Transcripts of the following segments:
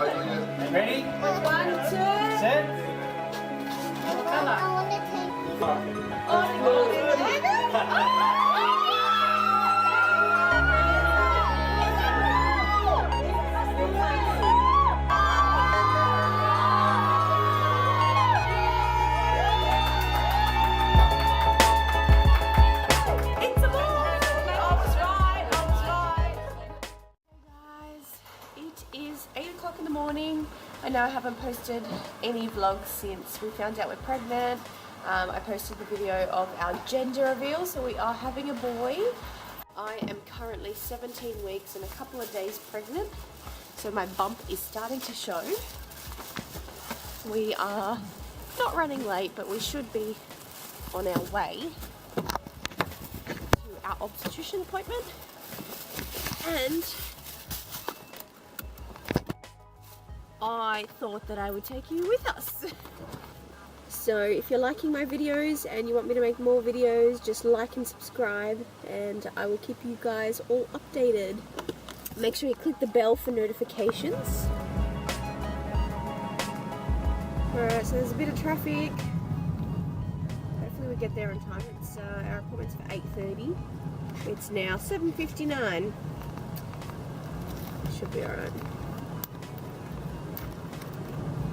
Ready? 1, 2. Set. What color? I want to take. Oh, you want to It's a boy! I was right. Hey guys, it is 8 o'clock in the morning. I know I haven't posted any vlogs since we found out we're pregnant. I posted the video of our gender reveal, so we are having a boy. I am currently 17 weeks and a couple of days pregnant, so my bump is starting to show. We are not running late, but we should be on our way to our obstetrician appointment. And I thought that I would take you with us. So if you're liking my videos and you want me to make more videos, just like and subscribe and I will keep you guys all updated. Make sure you click the bell for notifications. Alright, so there's a bit of traffic. Hopefully we get there on time. It's our appointment's for 8:30. It's now 7:59. Should be alright.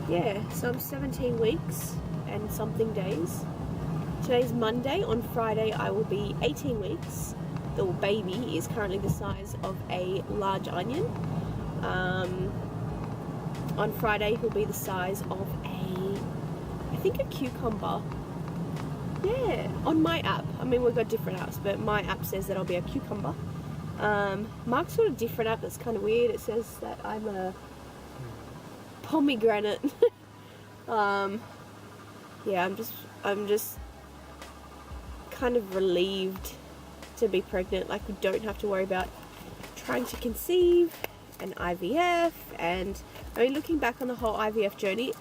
Yeah, so I'm 17 weeks and something days. Today's Monday. On Friday I will be 18 weeks. The baby is currently the size of a large onion. On Friday he'll be the size of I think a cucumber. Yeah, on my app. I mean, we've got different apps, but my app says that I'll be a cucumber. Mark's got a different app that's kind of weird. It says that I'm a pomegranate. Yeah, I'm just kind of relieved to be pregnant. Like, we don't have to worry about trying to conceive and IVF. And I mean, looking back on the whole IVF journey,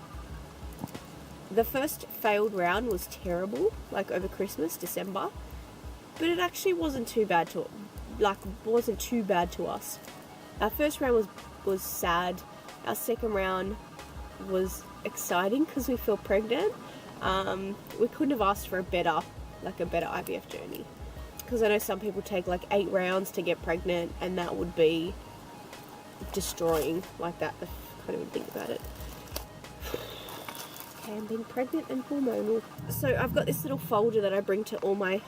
the first failed round was terrible, like over Christmas, December, but it actually wasn't too bad to us. Our first round was sad. Our second round was exciting because we feel pregnant. We couldn't have asked for a better IVF journey, because I know some people take like 8 rounds to get pregnant, and that would be destroying. Like that, I can't even think about it. I'm being pregnant and hormonal. So I've got this little folder that I bring to all my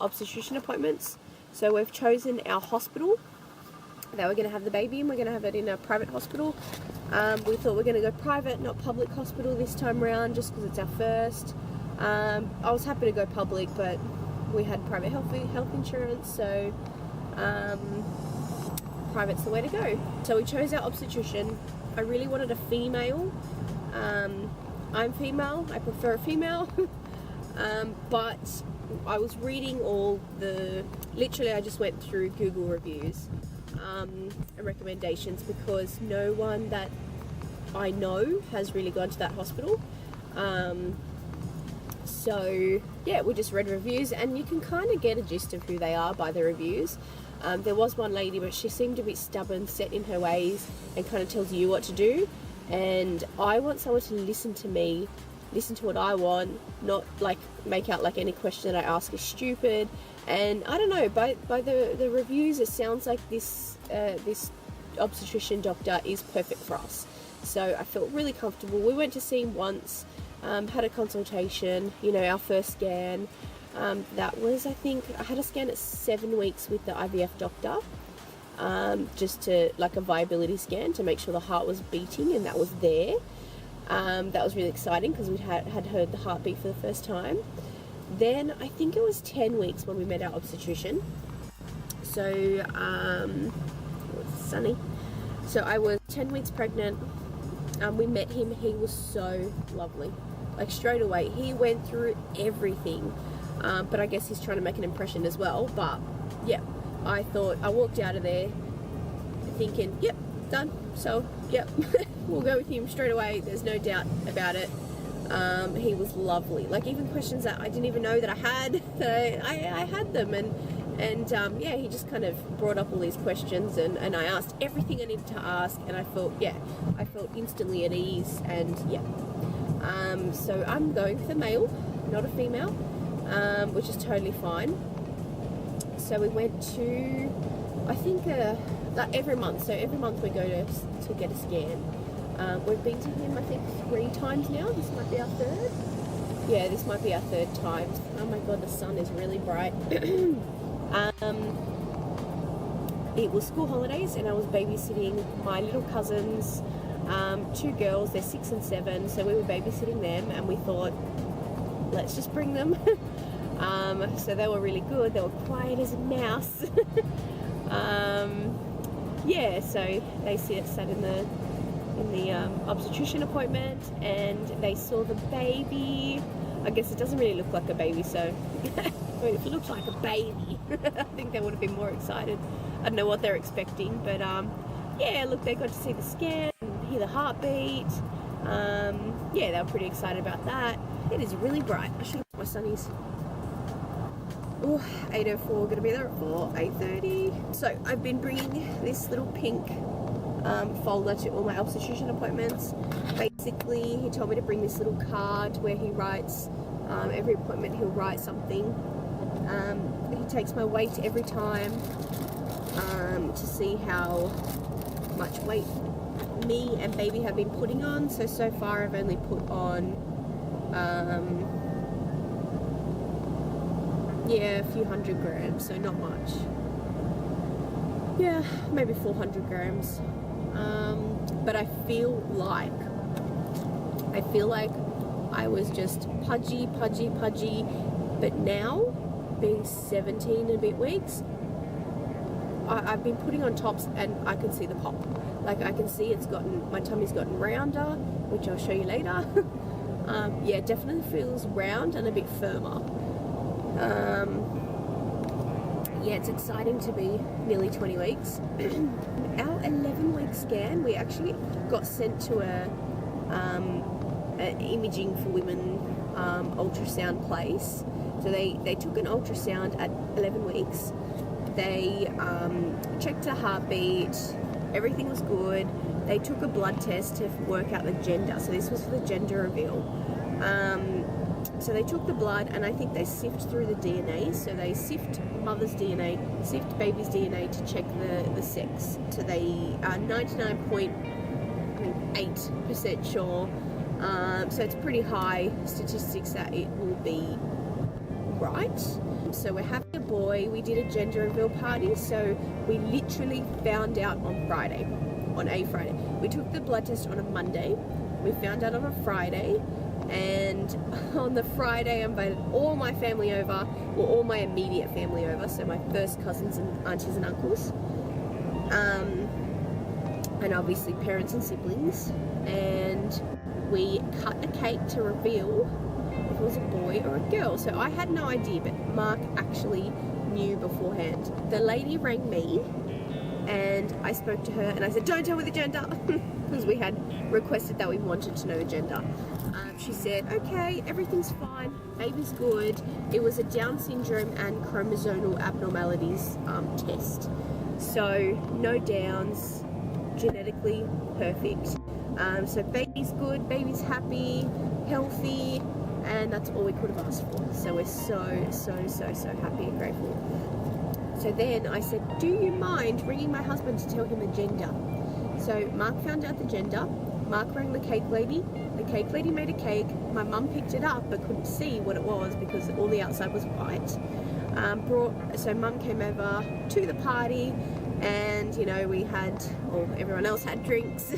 obstetrician appointments. So we've chosen our hospital that we're going to have the baby in. We're going to have it in a private hospital. We thought we're going to go private, not public hospital this time around, just because it's our first. I was happy to go public, but we had private health insurance, so private's the way to go. So we chose our obstetrician. I really wanted a female. I'm female, I prefer a female, but I was reading literally I just went through Google reviews and recommendations, because no one that I know has really gone to that hospital. So yeah, we just read reviews, and you can kind of get a gist of who they are by the reviews. There was one lady, but she seemed a bit stubborn, set in her ways, and kind of tells you what to do. And I want someone to listen to me, listen to what I want, not like make out like any question that I ask is stupid. And I don't know, by the reviews, it sounds like this obstetrician doctor is perfect for us. So I felt really comfortable. We went to see him once, had a consultation, you know, our first scan. That was, I think, I had a scan at 7 weeks with the IVF doctor. Just to, like, a viability scan to make sure the heart was beating, and that was there. That was really exciting because we had heard the heartbeat for the first time. Then I think it was 10 weeks when we met our obstetrician. So it was sunny. So I was 10 weeks pregnant. We met him. He was so lovely. Like, straight away, he went through everything. But I guess he's trying to make an impression as well. But yeah, I walked out of there thinking, yep, done. So yep, we'll go with him straight away. There's no doubt about it. He was lovely. Like, even questions that I didn't even know that I had, I had them, and And yeah, he just kind of brought up all these questions, and I asked everything I needed to ask, and I felt instantly at ease. And yeah, so I'm going for male, not a female, which is totally fine. So we went to, I think, like every month. So every month we go to get a scan. We've been to him, I think, 3 times now. This might be our 3rd. Yeah, this might be our 3rd time. Oh my god, the sun is really bright. It was school holidays, and I was babysitting my little cousins, 2 girls. They're 6 and 7, so we were babysitting them, and we thought, let's just bring them. So they were really good. They were quiet as a mouse. Yeah, so they sat in the obstetrician appointment, and they saw the baby. I guess it doesn't really look like a baby, so I mean, if it looked like a baby, I think they would have been more excited. I don't know what they're expecting, but yeah, look, they got to see the scan, hear the heartbeat. Yeah, they were pretty excited about that. It is really bright. I should have put my sunnies. Oh, 8:04, gonna be there at 8:30. So I've been bringing this little pink folder to all my obstetrician appointments. Basically, he told me to bring this little card where he writes, every appointment he'll write something. He takes my weight every time to see how much weight me and baby have been putting on. So far I've only put on yeah, a few 100 grams, so not much. Yeah, maybe 400 grams. But I feel like I was just pudgy. But now, being 17 and a bit weeks, I've been putting on tops, and I can see the pop. Like, I can see my tummy's gotten rounder, which I'll show you later. Yeah, it definitely feels round and a bit firmer. Yeah, it's exciting to be nearly 20 weeks. Our 11-week scan, we actually got sent to an imaging for women ultrasound place. So they took an ultrasound at 11 weeks. They checked her heartbeat, everything was good. They took a blood test to work out the gender. So this was for the gender reveal. So they took the blood, and I think they sift through the DNA. So they sift mother's DNA, sift baby's DNA to check the sex. So they are 99.8% sure. So it's pretty high statistics that it will be right. So we're having a boy. We did a gender reveal party. So we literally found out on a Friday. We took the blood test on a Monday. We found out on a Friday. And on the Friday, I invited all my family over, or all my immediate family over, so my first cousins and aunties and uncles, and obviously parents and siblings. And we cut a cake to reveal if it was a boy or a girl. So I had no idea, but Mark actually knew beforehand. The lady rang me, and I spoke to her, and I said, "Don't tell me the gender," because we had requested that we wanted to know the gender. She said, okay, everything's fine, baby's good. It was a Down syndrome and chromosomal abnormalities test. So no Downs, genetically perfect. So baby's good, baby's happy, healthy, and that's all we could have asked for. So we're so happy and grateful. So then I said, do you mind ringing my husband to tell him the gender? So Mark found out the gender. Mark rang the cake lady. The cake lady made a cake. My mum picked it up but couldn't see what it was because all the outside was white. So mum came over to the party, and we had, everyone else had drinks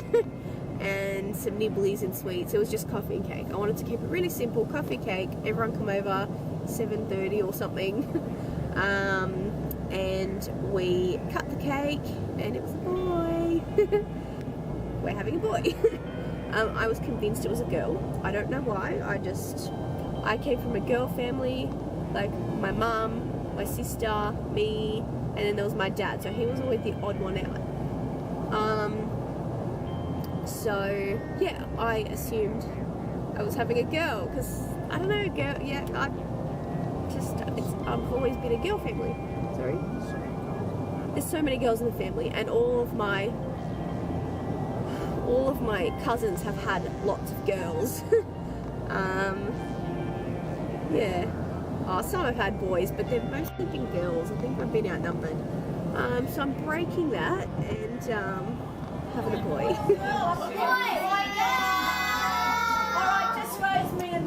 and some nibblies and sweets. It was just coffee and cake. I wanted to keep it really simple, coffee, cake. Everyone come over 7:30 or something. And we cut the cake, and it was a boy. We're having a boy. I was convinced it was a girl. I don't know why. I came from a girl family, like my mum, my sister, me, and then there was my dad. So he was always the odd one out. So yeah, I assumed I was having a girl because I don't know, girl. Yeah, I've always been a girl family. So Sorry. There's so many girls in the family, and all of my cousins have had lots of girls. Yeah. Oh, some have had boys, but they've mostly been girls. I think I've been outnumbered. So I'm breaking that and having a boy.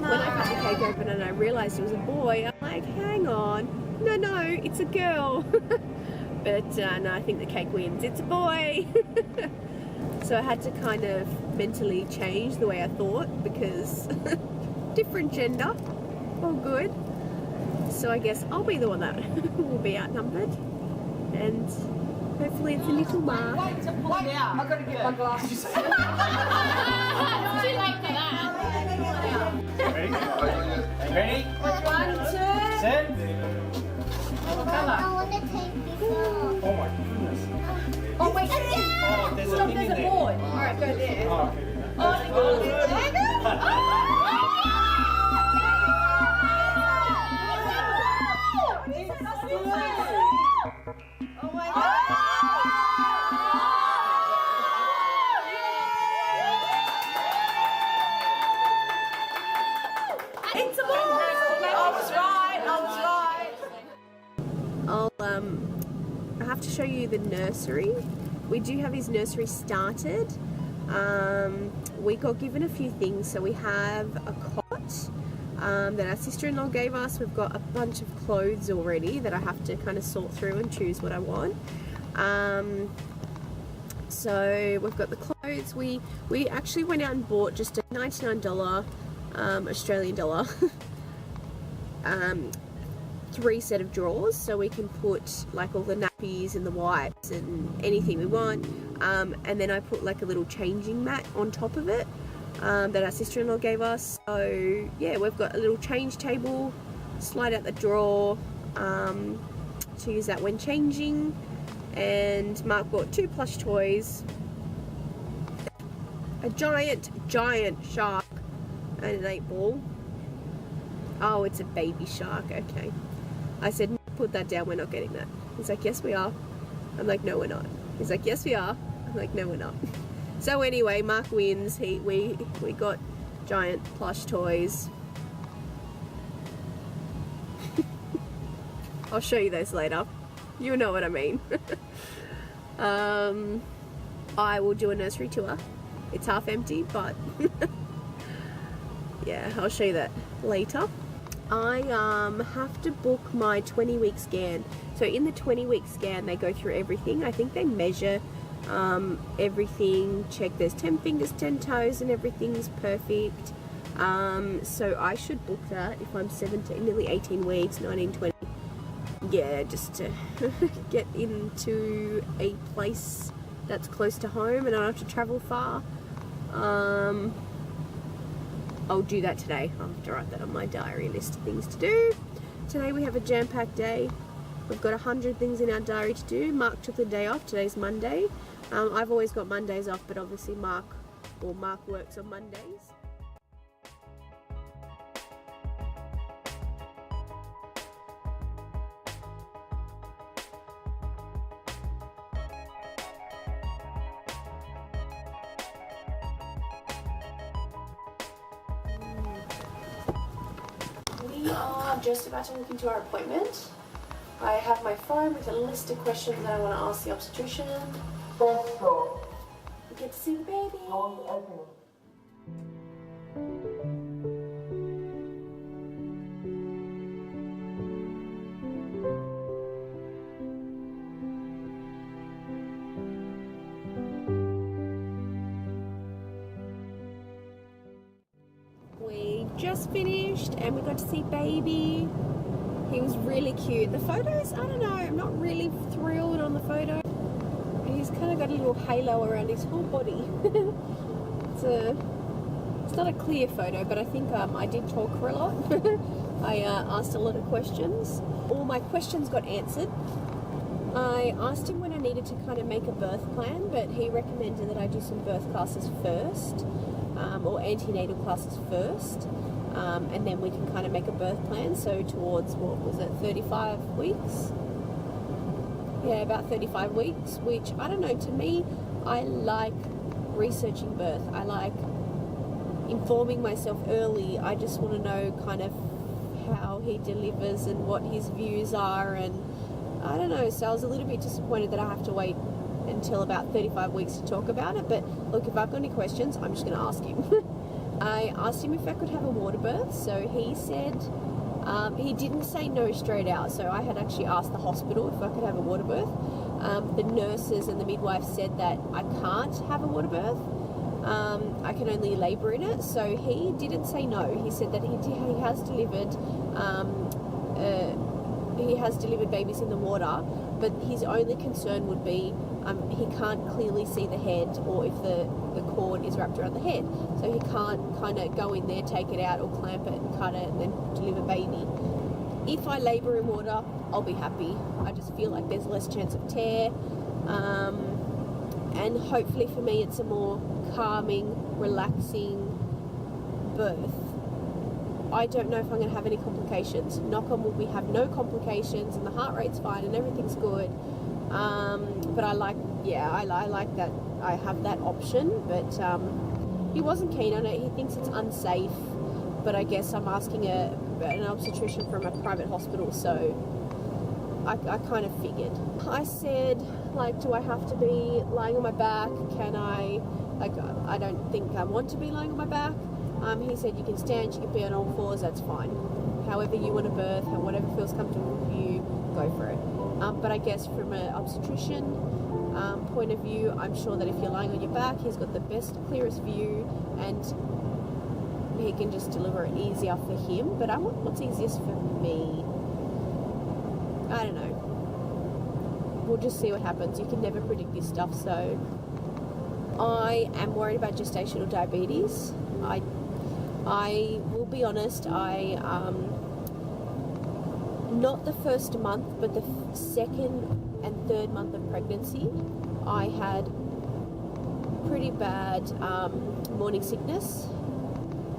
When I cut the cake open and I realised it was a boy, I'm like, hang on, no, it's a girl. But no, I think the cake wins. It's a boy. So I had to kind of mentally change the way I thought because different gender, all good. So I guess I'll be the one that will be outnumbered, and hopefully it's a little Mark. I've got to get my glasses. Too late for that. Ready? 1, 2. Set. I want to take this off. Oh my goodness. Oh wait, Oh, there's a stop, thing there's in a there. board. Alright, go there. Oh, okay. Oh my god. It's a boy. I was right. I have to show you the nursery. We do have his nursery started. We got given a few things. So we have a cot that our sister-in-law gave us. We've got a bunch of clothes already that I have to kind of sort through and choose what I want. So we've got the clothes. We actually went out and bought just a $99 Australian dollar 3 set of drawers, so we can put like all the nappies and the wipes and anything we want, and then I put like a little changing mat on top of it that our sister-in-law gave us. So yeah, we've got a little change table, slide out the drawer to use that when changing. And Mark bought 2 plush toys, a giant shark and an 8-ball. Oh, it's a baby shark. Okay. I said, put that down, we're not getting that. He's like, yes we are. I'm like, no we're not. He's like, yes we are. I'm like, no we're not. So anyway, Mark wins. We got giant plush toys. I'll show you those later. You know what I mean. I will do a nursery tour. It's half empty, but yeah, I'll show you that later. I have to book my 20-week scan. So in the 20-week scan, they go through everything. I think they measure everything, check there's 10 fingers, 10 toes, and everything's perfect. So I should book that if I'm 17, nearly 18 weeks, 19, 20. Yeah, just to get into a place that's close to home and I don't have to travel far. I'll do that today. I'll have to write that on my diary list of things to do. Today we have a jam-packed day. We've got 100 things in our diary to do. Mark took the day off. Today's Monday. I've always got Mondays off, but obviously Mark works on Mondays. We are just about to walk into our appointment. I have my phone with a list of questions that I want to ask the obstetrician. We get to see the baby. We just finished and we got to see baby. He was really cute. The photos, I don't know, I'm not really thrilled on the photo. He's kind of got a little halo around his whole body. It's not a clear photo, but I think I did talk for a lot. I asked a lot of questions. All my questions got answered. I asked him when I needed to kind of make a birth plan, but he recommended that I do some birth classes first, or antenatal classes first, and then we can kind of make a birth plan. So towards, what was it, 35 weeks? Yeah, about 35 weeks, which, I don't know, to me, I like researching birth. I like informing myself early. I just want to know kind of how he delivers and what his views are, and I don't know, so I was a little bit disappointed that I have to wait until about 35 weeks to talk about it. But look, if I've got any questions, I'm just going to ask him. I asked him if I could have a water birth, so he said he didn't say no straight out, so I had actually asked the hospital if I could have a water birth. The nurses and the midwife said that I can't have a water birth. I can only labour in it, so he didn't say no. He said that he has delivered babies in the water, but his only concern would be he can't clearly see the head, or if the cord is wrapped around the head, so he can't kind of go in there, take it out, or clamp it and cut it and then deliver baby. If I labour in water, I'll be happy. I just feel like there's less chance of tear, and hopefully for me it's a more calming, relaxing birth. I don't know if I'm going to have any complications. Knock on wood, we have no complications and the heart rate's fine and everything's good. But I like that I have that option, but he wasn't keen on it. He thinks it's unsafe, but I guess I'm asking an obstetrician from a private hospital, so I kind of figured. I said, like, do I have to be lying on my back? Can I, like, I don't think I want to be lying on my back. He said you can stand, you can be on all fours, that's fine. However you want to birth, whatever feels comfortable for you, go for it. But I guess from an obstetrician point of view, I'm sure that if you're lying on your back, he's got the best, clearest view, and he can just deliver it easier for him. But I want what's easiest for me. I don't know. We'll just see what happens. You can never predict this stuff, so I am worried about gestational diabetes. I will be honest, not the first month, but the second and third month of pregnancy, I had pretty bad morning sickness.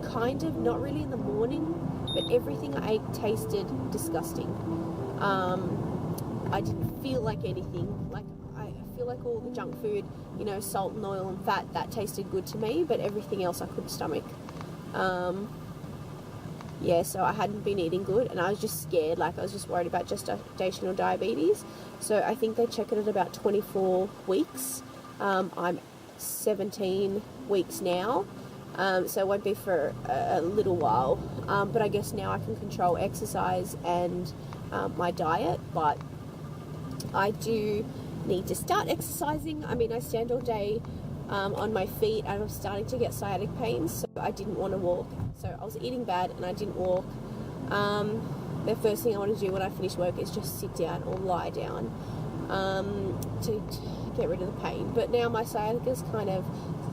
Kind of, not really in the morning, but everything I ate tasted disgusting. I didn't feel like anything. Like, I feel like all the junk food, you know, salt and oil and fat, that tasted good to me, but everything else I couldn't stomach. Yeah, so I hadn't been eating good, and I was just scared. Like, I was just worried about gestational diabetes. So I think they check it at about 24 weeks. I'm 17 weeks now, so it won't be for a little while. But I guess now I can control exercise and my diet, but I do need to start exercising. I mean, I stand all day on my feet, and I'm starting to get sciatic pains, so I didn't want to walk. So I was eating bad and I didn't walk. The first thing I want to do when I finish work is just sit down or lie down to get rid of the pain. But now my sciatica's kind of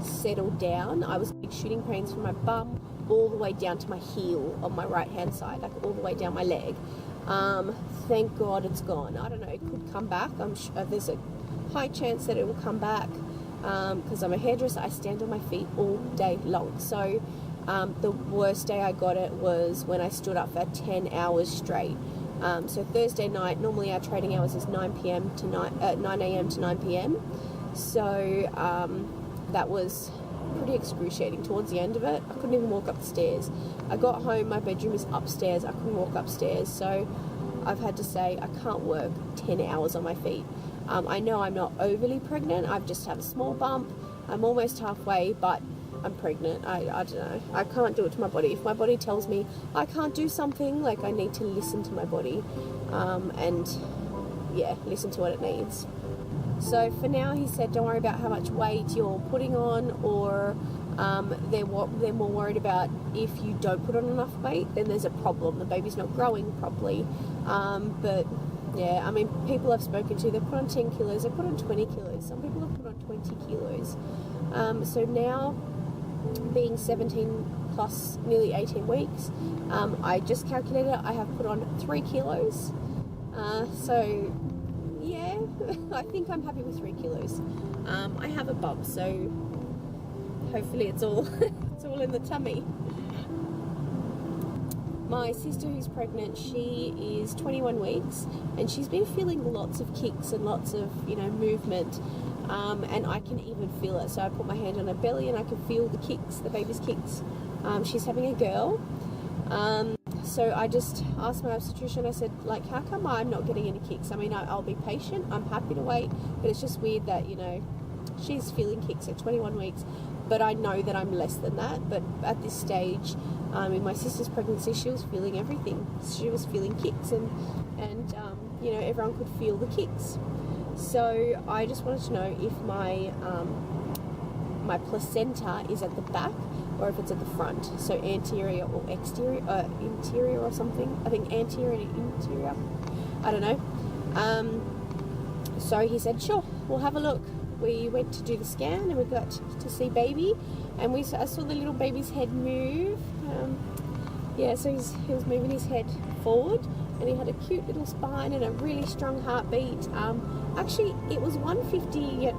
settled down. I was getting shooting pains from my bum all the way down to my heel on my right hand side, like all the way down my leg. Thank God it's gone. I don't know, it could come back. I'm sure there's a high chance that it will come back, because I'm a hairdresser. I stand on my feet all day long. So the worst day I got it was when I stood up for 10 hours straight. So Thursday night, normally our trading hours is 9 a.m. to 9 p.m. So that was pretty excruciating towards the end of it. I couldn't even walk up the stairs. I got home, my bedroom is upstairs. I couldn't walk upstairs. So I've had to say I can't work 10 hours on my feet. I know I'm not overly pregnant. I've just had a small bump. I'm almost halfway, but I'm pregnant. I don't know. I can't do it to my body. If my body tells me I can't do something, like, I need to listen to my body, and yeah, listen to what it needs. So for now, he said, don't worry about how much weight you're putting on, or they're more worried about if you don't put on enough weight, then there's a problem. The baby's not growing properly. But yeah, I mean, people I've spoken to, they put on 10 kilos, they put on 20 kilos. Some people have put on 20 kilos. So now, being 17 plus nearly 18 weeks, I just calculated I have put on 3 kilos. So yeah, I think I'm happy with 3 kilos. I have a bump, so hopefully it's all it's all in the tummy. my sister who's pregnant, she is 21 weeks and she's been feeling lots of kicks and lots of, you know, movement. And I can even feel it. So I put my hand on her belly and I can feel the kicks, the baby's kicks. She's having a girl. So I just asked my obstetrician, I said, like, how come I'm not getting any kicks? I mean, I'll be patient, I'm happy to wait, but it's just weird that, you know, she's feeling kicks at 21 weeks, but I know that I'm less than that. But at this stage, in my sister's pregnancy, she was feeling everything. She was feeling kicks and you know, everyone could feel the kicks. So I just wanted to know if my my placenta is at the back or if it's at the front, so anterior or exterior, interior or something. I think anterior and interior, I don't know. So he said, sure, we'll have a look. We went to do the scan and we got to see baby, and I saw the little baby's head move. Yeah, so he was moving his head forward, and he had a cute little spine and a really strong heartbeat. Actually, it was 150 at,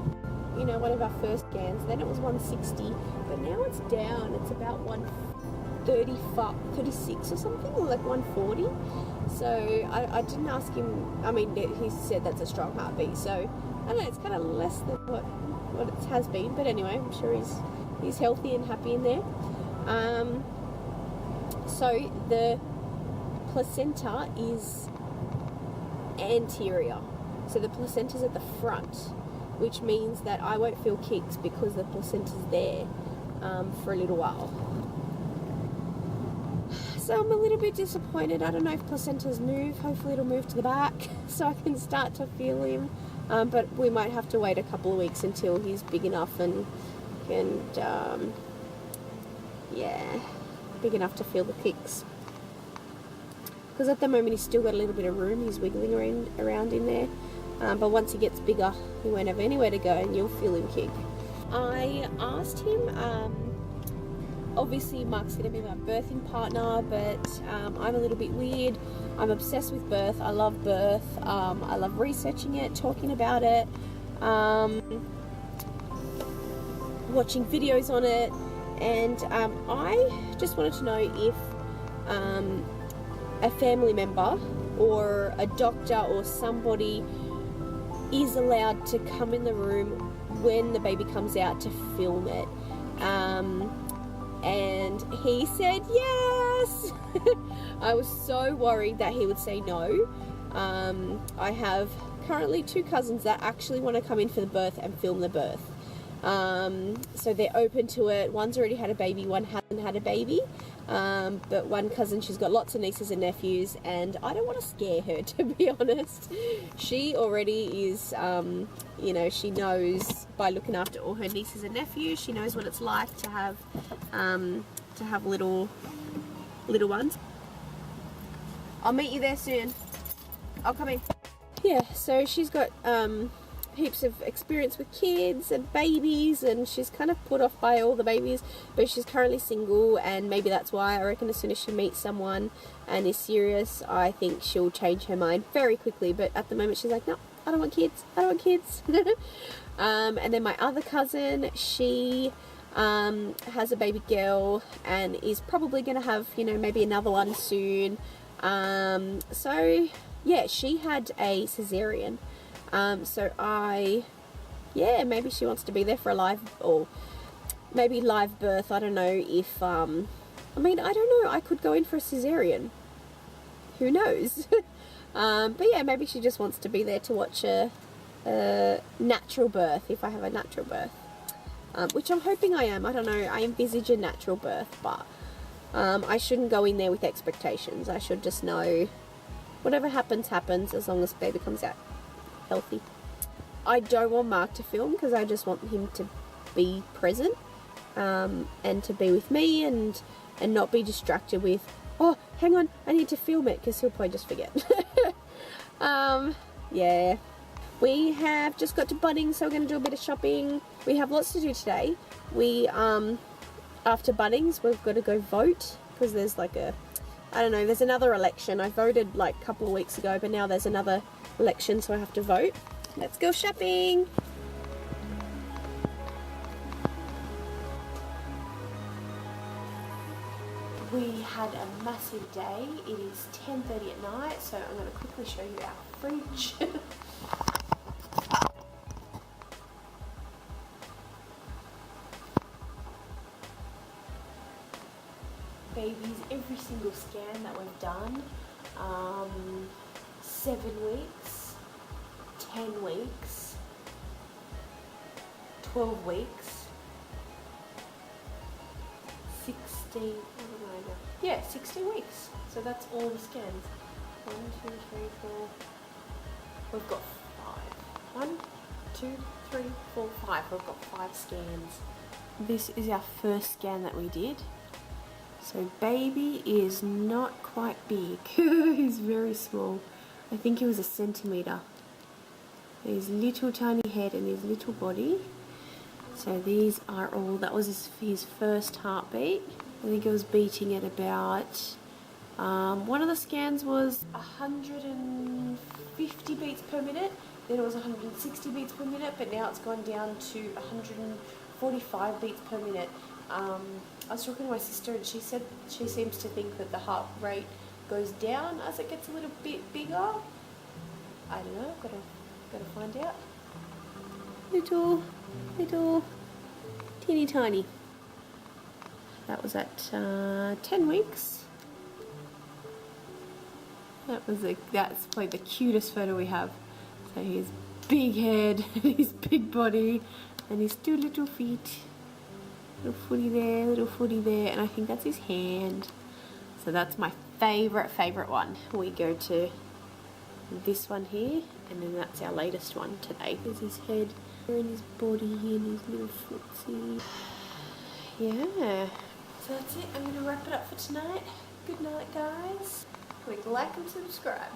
you know, one of our first scans. Then it was 160, but now it's down. It's about 136 or something, or like 140. So I didn't ask him. I mean, he said that's a strong heartbeat. So I don't know. It's kind of less than what it has been. But anyway, I'm sure he's healthy and happy in there. So the placenta is anterior. So the placenta's at the front, which means that I won't feel kicks because the placenta's there for a little while. So I'm a little bit disappointed. I don't know if placentas move. Hopefully it'll move to the back so I can start to feel him. But we might have to wait a couple of weeks until he's big enough and yeah, big enough to feel the kicks. Because at the moment he's still got a little bit of room. He's wiggling around in there. But once he gets bigger, he won't have anywhere to go and you'll feel him kick. I asked him, obviously Mark's going to be my birthing partner, but I'm a little bit weird. I'm obsessed with birth. I love birth. I love researching it, talking about it, watching videos on it, and I just wanted to know if a family member or a doctor or somebody is allowed to come in the room when the baby comes out to film it. And he said yes. I was so worried that he would say no. I have currently 2 cousins that actually want to come in for the birth and film the birth. So they're open to it. One's already had a baby, one hasn't had a baby. But one cousin, she's got lots of nieces and nephews, and I don't want to scare her, to be honest. She already is, you know, she knows by looking after all her nieces and nephews, she knows what it's like to have little ones. I'll meet you there soon. I'll come in. Yeah, so she's got heaps of experience with kids and babies, and she's kind of put off by all the babies, but she's currently single, and maybe that's why. I reckon as soon as she meets someone and is serious, I think she'll change her mind very quickly. But at the moment she's like, no, I don't want kids, I don't want kids. And then my other cousin, she has a baby girl and is probably going to have, you know, maybe another one soon. So yeah, she had a cesarean. So maybe she wants to be there for a live, or maybe live birth. I don't know if, I mean, I don't know, I could go in for a cesarean. Who knows? But yeah, maybe she just wants to be there to watch a natural birth, if I have a natural birth. Which I'm hoping I am. I don't know, I envisage a natural birth, but I shouldn't go in there with expectations. I should just know whatever happens, happens, as long as the baby comes out healthy. I don't want Mark to film because I just want him to be present and to be with me and not be distracted with, oh, hang on, I need to film it, because he'll probably just forget. Yeah. We have just got to Bunnings, so we're going to do a bit of shopping. We have lots to do today. We, after Bunnings, we've got to go vote, because there's like I don't know, there's another election. I voted like a couple of weeks ago, but now there's another election, so I have to vote. Let's go shopping. We had a massive day. It is 10:30 at night, so I'm going to quickly show you our fridge. Babies, every single scan that we've done, 7 weeks, 10 weeks, 12 weeks, 16, yeah, 16 weeks. So that's all the scans. 1, 2, 3, 4. We've got 5. 1, 2, 3, 4, 5. We've got 5 scans. This is our first scan that we did. So baby is not quite big. He's very small. I think he was a centimetre. His little tiny head and his little body. So these are all, that was his first heartbeat. I think it was beating at about, one of the scans was 150 beats per minute, then it was 160 beats per minute, but now it's gone down to 145 beats per minute. I was talking to my sister and she said she seems to think that the heart rate goes down as it gets a little bit bigger. I don't know, gotta find out. Little, teeny tiny. That was at 10 weeks. That's probably the cutest photo we have. So his big head, his big body, and his 2 little feet. Little footy there, and I think that's his hand. So that's my favourite one. We go to this one here, and then that's our latest one today. There's his head, and his body, and his little footsie. Yeah. So that's it. I'm going to wrap it up for tonight. Good night, guys. Click like and subscribe.